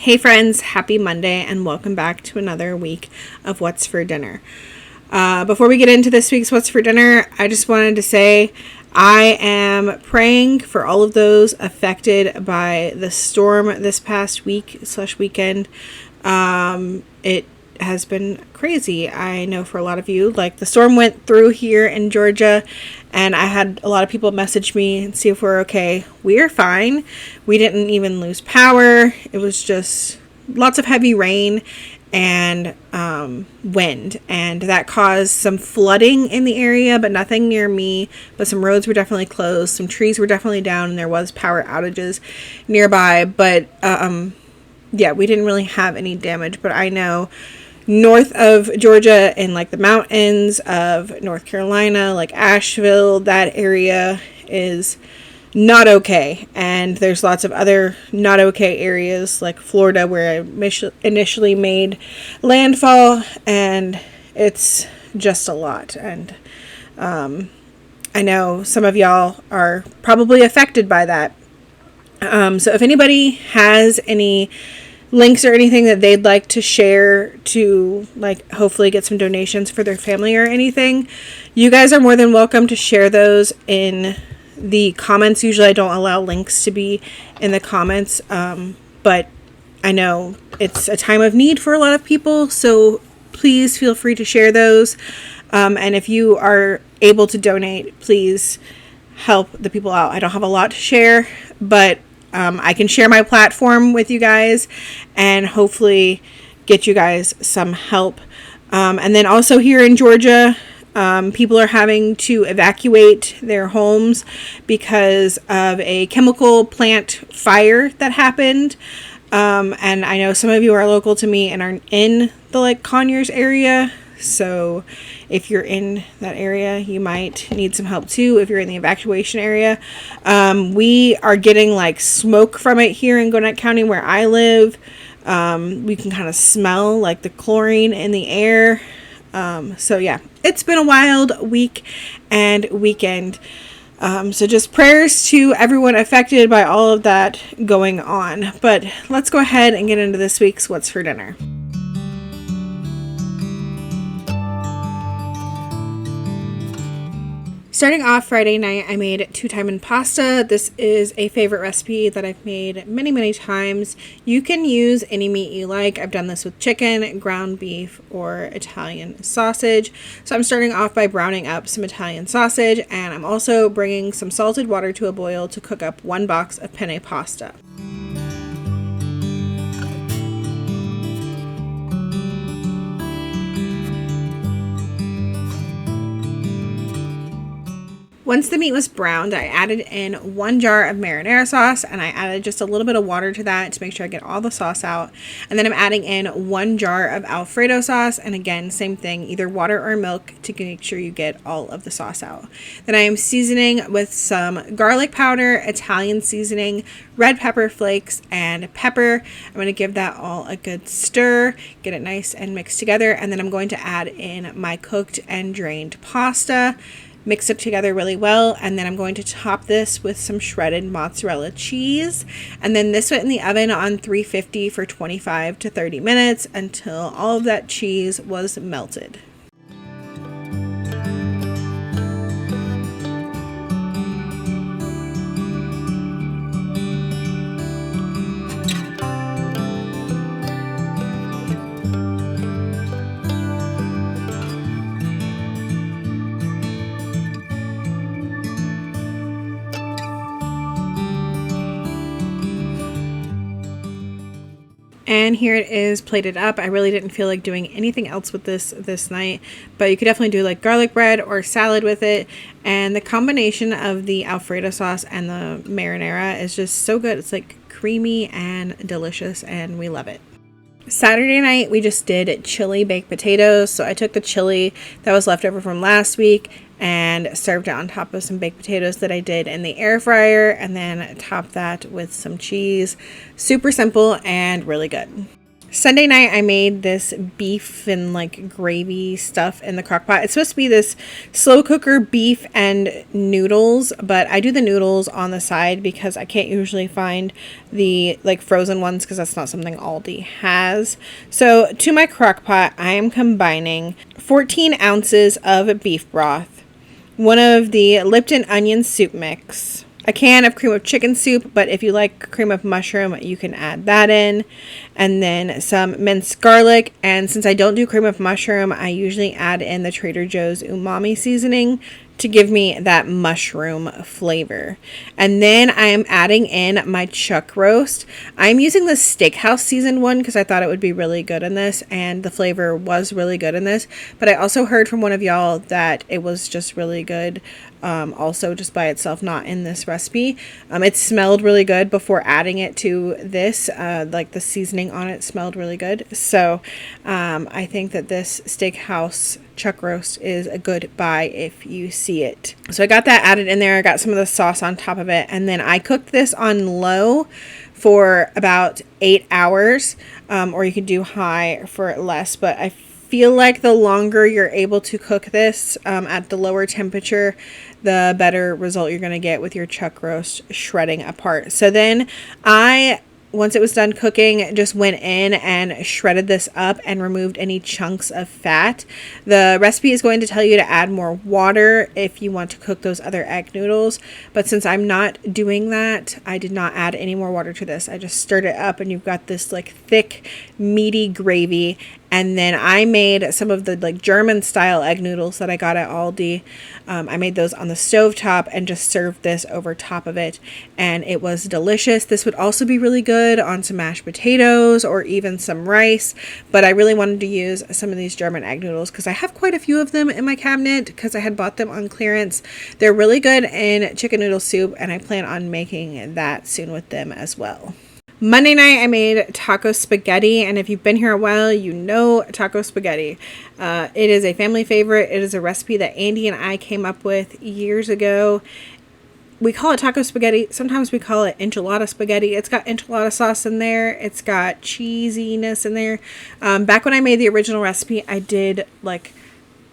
Hey friends, happy Monday and welcome back to another week of What's for Dinner. Before we get into this week's What's for Dinner, I just wanted to say I am praying for all of those affected by the storm this past weekend. It has been crazy. I know for a lot of you, like the storm went through here in Georgia and I had a lot of people message me and see if we're okay. We're fine. We didn't even lose power. It was just lots of heavy rain and wind, and that caused some flooding in the area, but nothing near me. But some roads were definitely closed, some trees were definitely down, and there was power outages nearby. But yeah, we didn't really have any damage. But I know north of Georgia and like the mountains of North Carolina, like Asheville, that area is not okay. And there's lots of other not okay areas like Florida where I initially made landfall, and it's just a lot. And I know some of y'all are probably affected by that. So if anybody has any links or anything that they'd like to share to like hopefully get some donations for their family or anything, you guys are more than welcome to share those in the comments. Usually I don't allow links to be in the comments, but I know it's a time of need for a lot of people, so please feel free to share those. And if you are able to donate, please help the people out. I don't have a lot to share, but I can share my platform with you guys and hopefully get you guys some help. And then also here in Georgia, people are having to evacuate their homes because of a chemical plant fire that happened. And I know some of you are local to me and are in the like Conyers area. So if you're in that area, you might need some help too. If you're in the evacuation area, we are getting like smoke from it here in Gwinnett County where I live. We can kind of smell like the chlorine in the air. So yeah, it's been a wild week and weekend. So just prayers to everyone affected by all of that going on. But let's go ahead and get into this week's What's for Dinner. Starting off Friday night, I made Timin Pasta. This is a favorite recipe that I've made many, many times. You can use any meat you like. I've done this with chicken, ground beef, or Italian sausage. So I'm starting off by browning up some Italian sausage, and I'm also bringing some salted water to a boil to cook up 1 box of penne pasta. Once the meat was browned, I added in 1 jar of marinara sauce, and I added just a little bit of water to that to make sure I get all the sauce out. And then I'm adding in 1 jar of Alfredo sauce, and again, same thing, either water or milk to make sure you get all of the sauce out. Then I am seasoning with some garlic powder, Italian seasoning, red pepper flakes, and pepper. I'm going to give that all a good stir, get it nice and mixed together, and then I'm going to add in my cooked and drained pasta. Mix it together really well, and then I'm going to top this with some shredded mozzarella cheese, and then this went in the oven on 350 for 25 to 30 minutes until all of that cheese was melted. And here it is plated up. I really didn't feel like doing anything else with this night, but you could definitely do like garlic bread or salad with it. And the combination of the Alfredo sauce and the marinara is just so good. It's like creamy and delicious, and we love it. Saturday night, we just did chili baked potatoes. So I took the chili that was left over from last week and served it on top of some baked potatoes that I did in the air fryer, and then topped that with some cheese. Super simple and really good. Sunday night, I made this beef and like gravy stuff in the crock pot. It's supposed to be this slow cooker beef and noodles, but I do the noodles on the side because I can't usually find the like frozen ones because that's not something Aldi has. So to my crock pot, I am combining 14 ounces of beef broth, one of the Lipton onion soup mix, a can of cream of chicken soup, but if you like cream of mushroom, you can add that in, and then some minced garlic. And since I don't do cream of mushroom, I usually add in the Trader Joe's umami seasoning to give me that mushroom flavor. And then I am adding in my chuck roast. I'm using the steakhouse seasoned one because I thought it would be really good in this, and the flavor was really good in this. But I also heard from one of y'all that it was just really good also just by itself, not in this recipe. It smelled really good before adding it to this. Like the seasoning on it smelled really good. So I think that this steakhouse chuck roast is a good buy if you see it. So I got that added in there. I got some of the sauce on top of it, and then I cooked this on low for about 8 hours, or you could do high for less, but I feel like the longer you're able to cook this at the lower temperature, the better result you're going to get with your chuck roast shredding apart. So then once it was done cooking, just went in and shredded this up and removed any chunks of fat. The recipe is going to tell you to add more water if you want to cook those other egg noodles. But since I'm not doing that, I did not add any more water to this. I just stirred it up and you've got this like thick, meaty gravy. And then I made some of the like German style egg noodles that I got at Aldi. I made those on the stovetop and just served this over top of it. And it was delicious. This would also be really good on some mashed potatoes or even some rice. But I really wanted to use some of these German egg noodles because I have quite a few of them in my cabinet because I had bought them on clearance. They're really good in chicken noodle soup, and I plan on making that soon with them as well. Monday night, I made taco spaghetti, and if you've been here a while, you know taco spaghetti. It is a family favorite. It is a recipe that Andy and I came up with years ago. We call it taco spaghetti. Sometimes we call it enchilada spaghetti. It's got enchilada sauce in there. It's got cheesiness in there. Back when I made the original recipe, I did like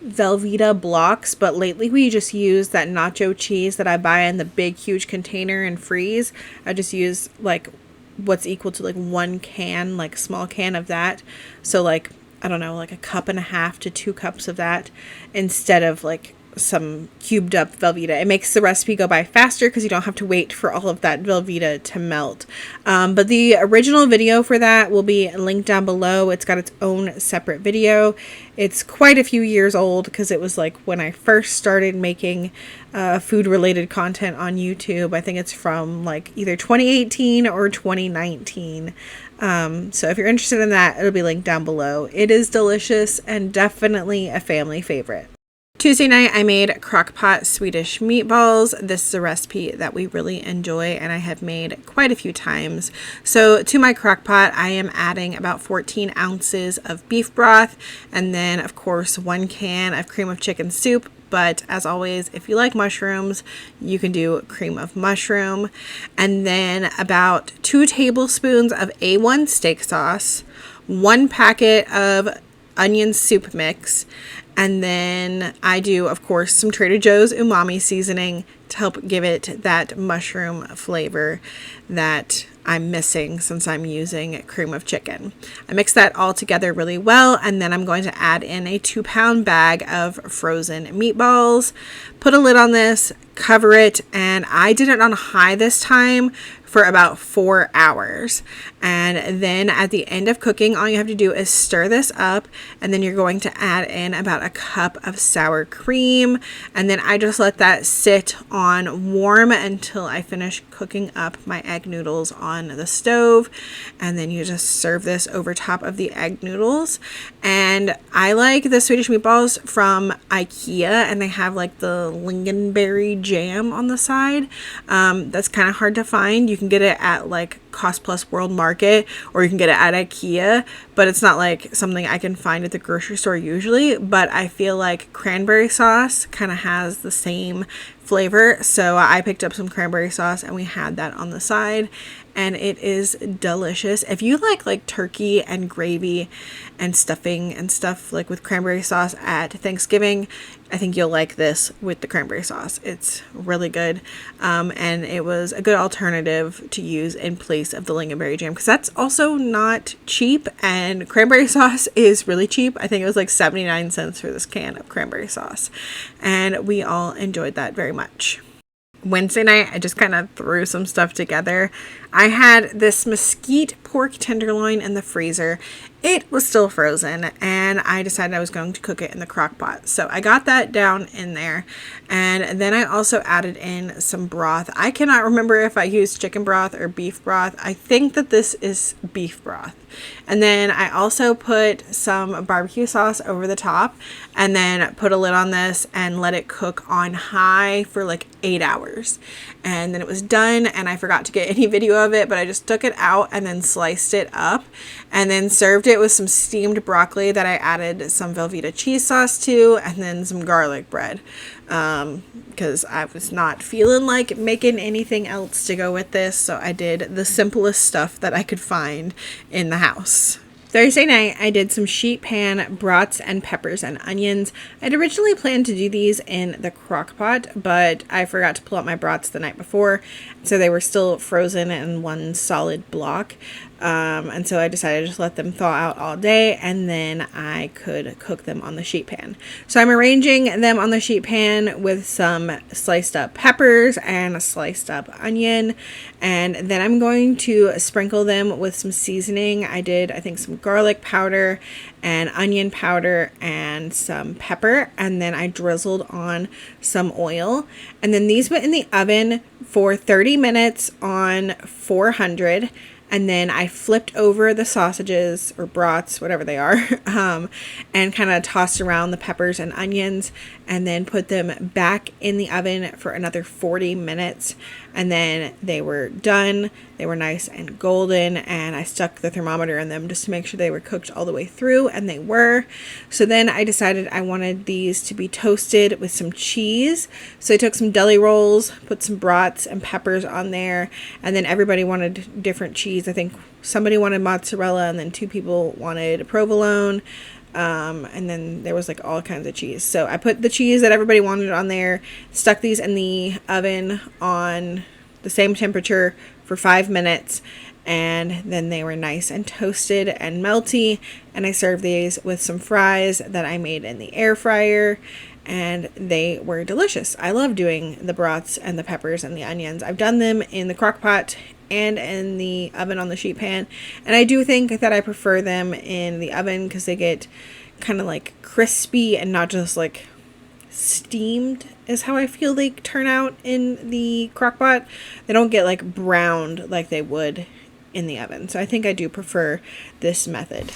Velveeta blocks, but lately we just use that nacho cheese that I buy in the big, huge container and freeze. I just use like what's equal to like 1 can, like small can of that. So like, I don't know, like 1.5 cups to 2 cups of that instead of like some cubed up Velveeta. It makes the recipe go by faster because you don't have to wait for all of that Velveeta to melt. But the original video for that will be linked down below. It's got its own separate video. It's quite a few years old because it was like when I first started making food related content on YouTube. I think it's from like either 2018 or 2019. So if you're interested in that, it'll be linked down below. It is delicious and definitely a family favorite. Tuesday night, I made crock-pot Swedish meatballs. This is a recipe that we really enjoy and I have made quite a few times. So to my crock-pot, I am adding about 14 ounces of beef broth and then, of course, 1 can of cream of chicken soup. But as always, if you like mushrooms, you can do cream of mushroom. And then about 2 tablespoons of A1 steak sauce, 1 packet of onion soup mix, and then I do, of course, some Trader Joe's umami seasoning to help give it that mushroom flavor that I'm missing since I'm using cream of chicken. I mix that all together really well, and then I'm going to add in a 2-pound bag of frozen meatballs, put a lid on this, cover it, and I did it on high this time for about 4 hours. And then at the end of cooking, all you have to do is stir this up, and then you're going to add in about 1 cup of sour cream, and then I just let that sit on warm until I finish cooking up my egg noodles on the stove. And then you just serve this over top of the egg noodles. And I like the Swedish meatballs from IKEA, and they have like the lingonberry jam on the side. That's kind of hard to find. You can get it at like Cost Plus World Market, or you can get it at IKEA, but it's not like something I can find at the grocery store usually. But I feel like cranberry sauce kind of has the same flavor, so I picked up some cranberry sauce and we had that on the side, and it is delicious. If you like turkey and gravy and stuffing and stuff like with cranberry sauce at Thanksgiving, I think you'll like this with the cranberry sauce. It's really good. And it was a good alternative to use in place of the lingonberry jam, because that's also not cheap, and cranberry sauce is really cheap. I think it was like 79 cents for this can of cranberry sauce, and we all enjoyed that very much. Wednesday night, I just kind of threw some stuff together. I had this Mesquite pork tenderloin in the freezer. It was still frozen, and I decided I was going to cook it in the crock pot. So I got that down in there, and then I also added in some broth. I cannot remember if I used chicken broth or beef broth. I think that this is beef broth. And then I also put some barbecue sauce over the top, and then put a lid on this and let it cook on high for like 8 hours. And then it was done, and I forgot to get any video of it, but I just took it out and then sliced it up, and then served it with some steamed broccoli that I added some Velveeta cheese sauce to, and then some garlic bread, because I was not feeling like making anything else to go with this, so I did the simplest stuff that I could find in the house. Thursday night, I did some sheet pan brats and peppers and onions. I'd originally planned to do these in the crock pot, but I forgot to pull out my brats the night before, so they were still frozen in one solid block. And so I decided to just let them thaw out all day, and then I could cook them on the sheet pan. So I'm arranging them on the sheet pan with some sliced up peppers and a sliced up onion, and then I'm going to sprinkle them with some seasoning. I did, I think, some garlic powder and onion powder and some pepper, and then I drizzled on some oil, and then these went in the oven for 30 minutes on 400. And then I flipped over the sausages or brats, whatever they are, and kind of tossed around the peppers and onions, and then put them back in the oven for another 40 minutes. And then they were done. They were nice and golden, and I stuck the thermometer in them just to make sure they were cooked all the way through, and they were. So then I decided I wanted these to be toasted with some cheese. So I took some deli rolls, put some brats and peppers on there, and then everybody wanted different cheese. I think somebody wanted mozzarella, and then 2 people wanted provolone. And then there was like all kinds of cheese. So I put the cheese that everybody wanted on there, stuck these in the oven on the same temperature for 5 minutes, and then they were nice and toasted and melty. And I served these with some fries that I made in the air fryer, and they were delicious. I love doing the brats and the peppers and the onions. I've done them in the crock pot and in the oven on the sheet pan, and I do think that I prefer them in the oven because they get kind of like crispy and not just like steamed is how I feel they turn out in the crock pot. They don't get like browned like they would in the oven, so I think I do prefer this method.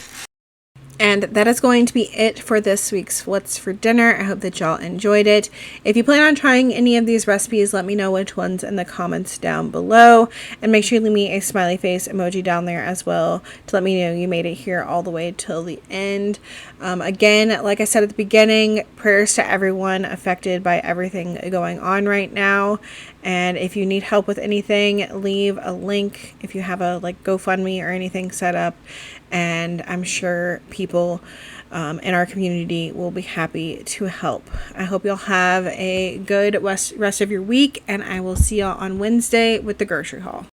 And that is going to be it for this week's What's for Dinner. I hope that y'all enjoyed it. If you plan on trying any of these recipes, let me know which ones in the comments down below. And make sure you leave me a smiley face emoji down there as well to let me know you made it here all the way till the end. Again, like I said at the beginning, prayers to everyone affected by everything going on right now. And if you need help with anything, leave a link if you have a like GoFundMe or anything set up. And I'm sure people in our community will be happy to help. I hope you'll have a good rest of your week, and I will see y'all on Wednesday with the grocery haul.